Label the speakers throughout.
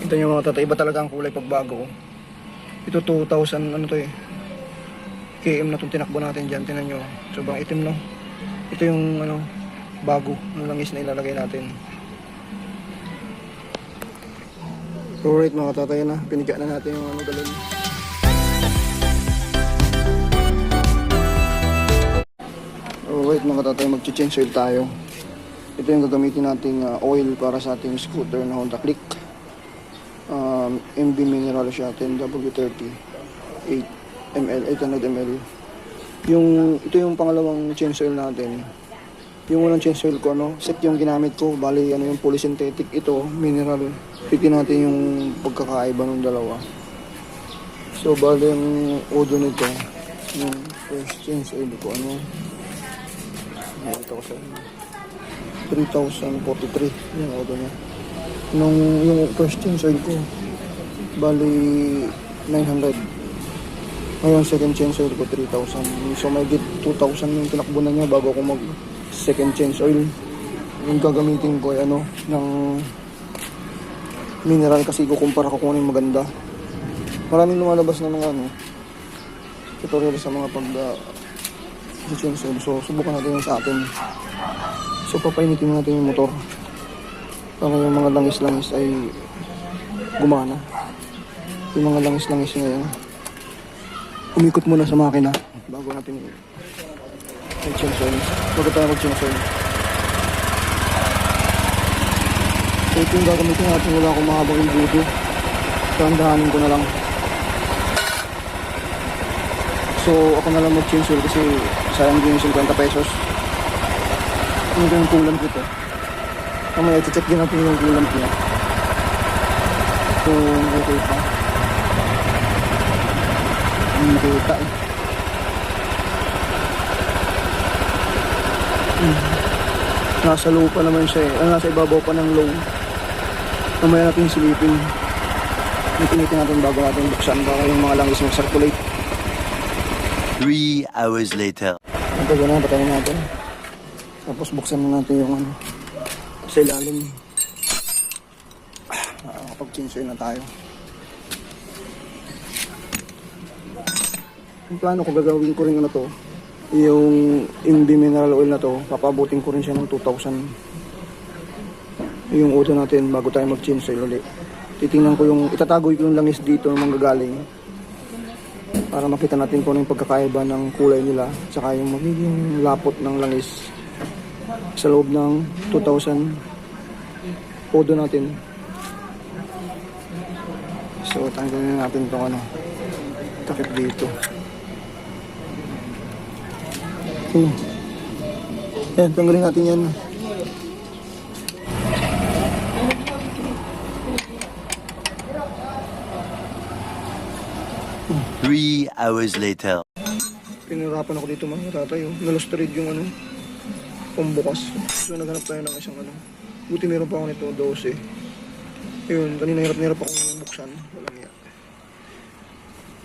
Speaker 1: Kita nyo mga tatay, iba talaga ang kulay pag bago. Ito 2,000 ano to eh, km na itong tinakbo natin dyan. Tinan nyo, sobrang itim no. Ito yung ano, bago ng langis na ilalagay natin. Alright mga tatay na, pinigyan na natin yung ano galon. Alright mga tatay, mag-change oil tayo. Ito yung gagamitin nating oil para sa ating scooter na Honda Click. MB mineral siya, 10W30 8 ml, 800 ml. Ito yung pangalawang change oil natin. Yung unang change oil ko, set yung ginamit ko. Bali, yung polysynthetic, ito, mineral. Titin natin yung pagkakaiba ng dalawa. So, bali yung odo nito, yung first change oil ko, ito ko sa 3,043 yung odo niya. Yung first change oil ko, bali 900. Ngayon, second change oil ko, 3,000. So, may 2,000 yung tinakbo na niya bago ako mag second change oil. Yung gagamitin ko ay ng mineral kasi kukumpara ko kung ano yung maganda. Maraming lumalabas na mga tutorial sa mga change oil. So, subukan natin yung sa atin. So, papainitin natin yung motor para yung mga langis-langis ay gumana. Yung mga langis-langis ngayon, umikot muna sa makina bago natin i-change oil. Bago tayo mag-change oil. So ito yung gagamitin natin. Wala akong mahabang imbudo. Tandahanin ko na lang. So ako na lang mag-change oil kasi sayang din yung 50 pesos. Ano yung coolant ko ito? Mamaya i-check din natin yung coolant niya. So okay pa. Nakita eh. Nasa low pa naman siya eh. Nasa ibabaw pa ng low. Mamaya natin silipin. Ipinitin natin bago natin buksan para yung mga langis mag-circulate.
Speaker 2: 3 hours later.
Speaker 1: Ito gano'n, patayin natin. Tapos buksan na natin yung sa ilalim. Kapag-change oil na tayo. Yung plano ko, gagawin ko rin to, yung MB mineral oil na to, papabutin ko rin siya ng 2,000 yung auto natin bago tayo mag-change oil ulit. Titingnan ko itatago ko yung langis dito ng manggagaling para makita natin kung ano yung pagkakaiba ng kulay nila tsaka yung magiging lapot ng langis sa loob ng 2,000 auto natin. So tanggalin natin itong takip dito. Yan, tanggalin natin yan.
Speaker 2: Three hours later.
Speaker 1: Pinirapan ako dito mga tatay. Nalost red yung pambukas. So naghanap tayo ng isang buti meron pa ako nito, 12. Ayun, kanina hirap akong buksan. Walang yan.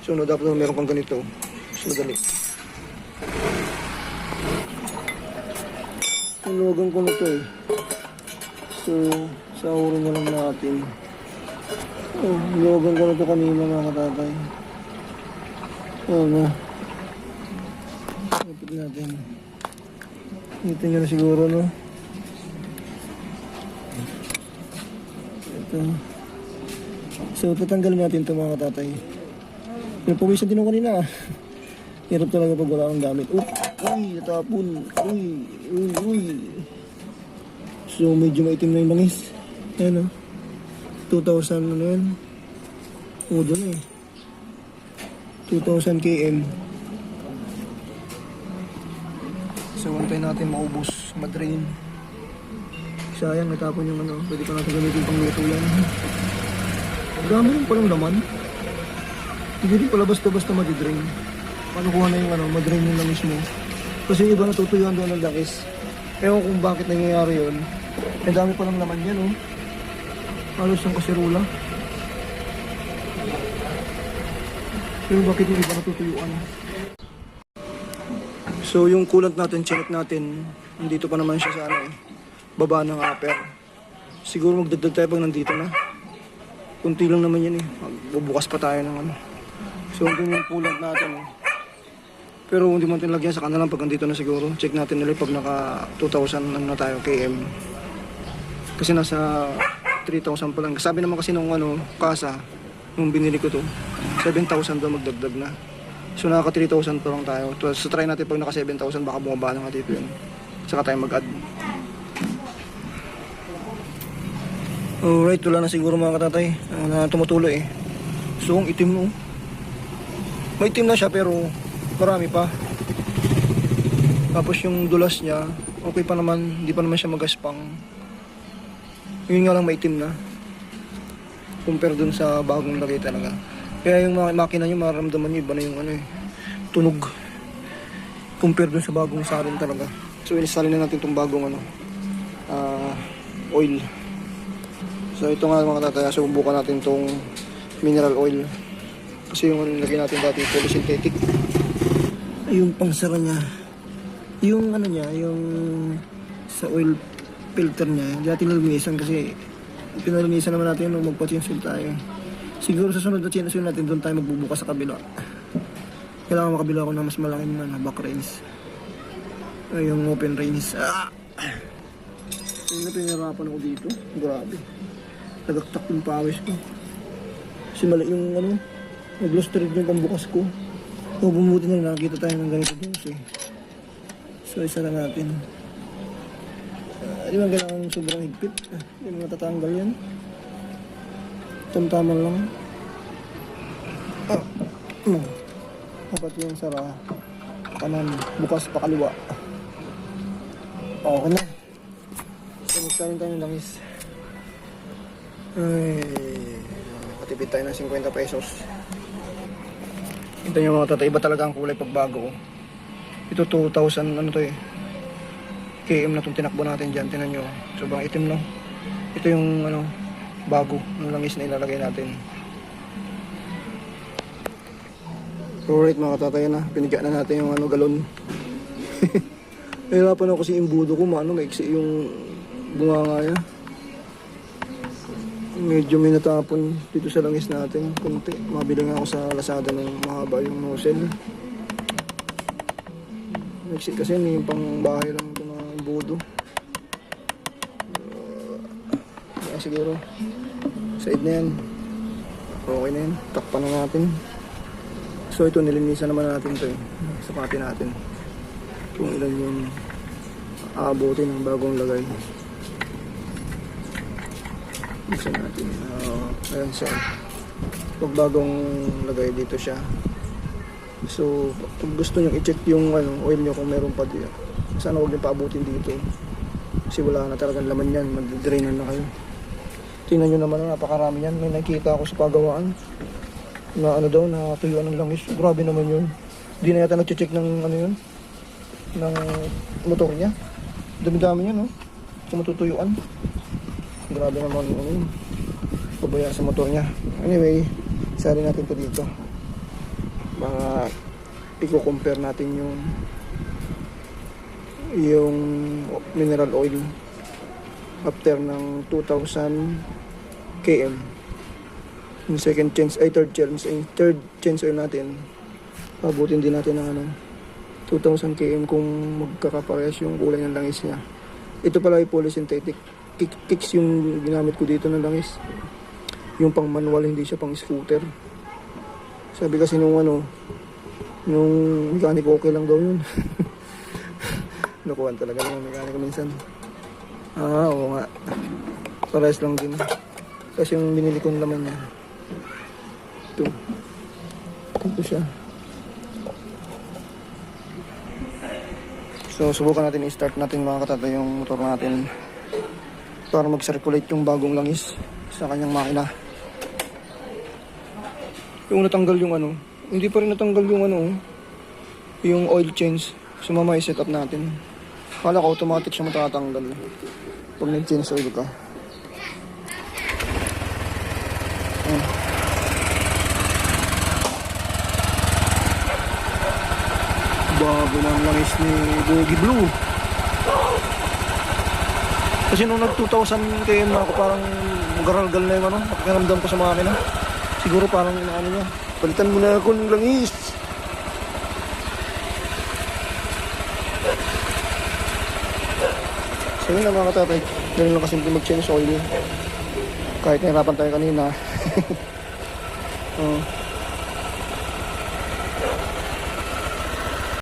Speaker 1: So dapat meron kang ganito. So madali. Tulugan ko na ito eh. So, sahurin na lang natin. Tulugan ko na ito kanina mga katatay. Na. Lapit natin. Ito nyo na siguro, no? Ito. So, tatanggalin natin ito mga katatay. Pero pawisan din ako kanina. Hirap talaga pag wala akong gamit. Uy, natapon. Uy. So, medyo maitim na yung langis. Ayan, 2,000 ano yan. Doon eh. 2,000 km. So, antayin natin maubos, madrain. Sayang, natapon yung pwede pa natin gamitin pang luto yan. Ang dami rin palang laman. Hindi rin pala basta-basta madidrain. Paano kuha na yung madrain yung langis mo. Kasi yung iba natutuyuan doon ng langis. Ewan kung bakit nangyayari yun. Ang dami pa ng laman yan, halos ang kaserula. Pero bakit yung iba natutuyuan? So yung coolant natin, check natin. Nandito pa naman siya sa baba ng upper. Siguro magdagdag tayo pag nandito na. Kunti lang naman yan eh. Bubukas pa tayo ng ano. So, andun yung pulant natin eh. Pero hindi mo natin lagyan sa kanalang pag andito na siguro. Check natin nila pag naka 2,000 ano na tayo km. Kasi nasa 3,000 pa lang. Sabi naman kasi nung ano, kasa, nung binili ko to, 7,000 daw magdagdag na. So naka 3,000 pa lang tayo. So try natin pag naka 7,000 baka bumaba na nga dito yun. Saka tayo mag-add. Alright, wala na siguro mga katatay na tumutuloy eh. So ang itim no. May itim na siya pero marami pa. Tapos yung dulas niya, okay pa naman, hindi pa naman siya magaspang. Yun nga lang may itim na. Compare dun sa bagong lagay talaga. Kaya yung makina nyo, mararamdaman nyo, iba na yung ano eh, tunog. Compare dun sa bagong salin talaga. So inisalin na natin itong bagong ano, oil. So ito nga mga tataya, subukan natin itong mineral oil. Kasi yung ano nilagay natin dati, polysynthetic. Yung pangsara niya, yung ano niya, yung sa oil filter niya, hindi natin nalinisan kasi pinalinisan naman natin nung magpa-chainsaw tayo. Siguro sa sunod na chainsaw natin, doon tayo magbubukas sa kabila. Kailangan makabila ako ng mas malaking back range. Yung open range. Yung pinahirapan ako dito, grabe. Nagaktak yung pawis ko. Kasi mali yung ano, nag-lost thread yung pambukas ko. So bumuti na nakakita tayo ng ganito dose eh. So isa na natin. Di ba kailangan sobrang higpit? Hindi mo natatanggal yan. Tamtaman lang. Dapat yung sara. Kanan, bukas pa kaliwa. Okay na. So magsaling tayo ng langis. Ay, patipid tayo ng 50 pesos. Ito yung mga tatay, iba talaga ang kulay pagbago. Ito 2,000 ano to eh, km na itong tinakbo natin dyan. Tinan nyo, sobrang itim no. Ito yung ano, bago ng langis na ilalagay natin. Alright mga tatay na, pinigyan na natin yung ano, galon. Nahirapan ako kasi yung budo ko, maiksi yung bunganga niya. Medyo may natapon dito sa langis natin, kunti. Mabili nga ako sa Lazada ng mahaba yung nozzle. Maiksi kasi yung pang bahay lang ito na budo. Siguro side na yan, okay na yan, takpan na natin. So ito nilinisan naman natin ito eh, sapatin natin kung ilan yung aabutin ng bagong lagay. Isa natin, ayan siya, pag bagong lagay dito siya. So kung gusto nyo i-check yung ano, oil nyo kung meron pa dito, sana huwag nyo paabutin dito kasi wala na talagang laman yan, mag-drainan na kayo. Tingnan nyo naman, napakarami yan. May nakita ako sa pagawaan na ano daw, na tuyuan ng langis. Grabe naman yun. Di na yata nag-check ng ano yun, ng motor niya. Dami-dami yun, no? Kung matutuyuan. Grabe naman yun. Pabaya sa motor niya. Anyway, sari natin ito dito. Baka i-compare natin yung mineral oil after ng 2,000 km. Yung second chance, ay third chance oil natin, pabutin din natin ng ano, 2,000 km kung magkakaparehas yung kulay ng langis niya. Ito pala ay polysynthetic. Kicks yung ginamit ko dito ng langis. Yung pang manual, hindi siya pang scooter. Sabi kasi nung ano, nung mekaniko, okay lang daw yun. Nakuhan talaga ng mekaniko minsan. Oo nga. Parehas lang din. Kasi yung binili kong laman niya, ito siya. So subukan natin i-start natin mga katatay yung motor natin para mag-circulate yung bagong langis sa kanyang makina. Yung natanggal yung ano, hindi pa rin natanggal yung ano, yung oil change. So mamaya i-set up natin. Kala ko automatic siya matatanggal pag nag-change oil ka. Bago ng langis ni Bogey Blue. Kasi nung nag 2,000 km na ako, parang Magaral-gal na yung ano, pakiramdam ko sa makina. Siguro parang ano niya. Palitan mo na ako ng langis. So yun lang mga katatay. Ganun lang kasimple mag-change oil. Kahit nahirapan tayo kanina.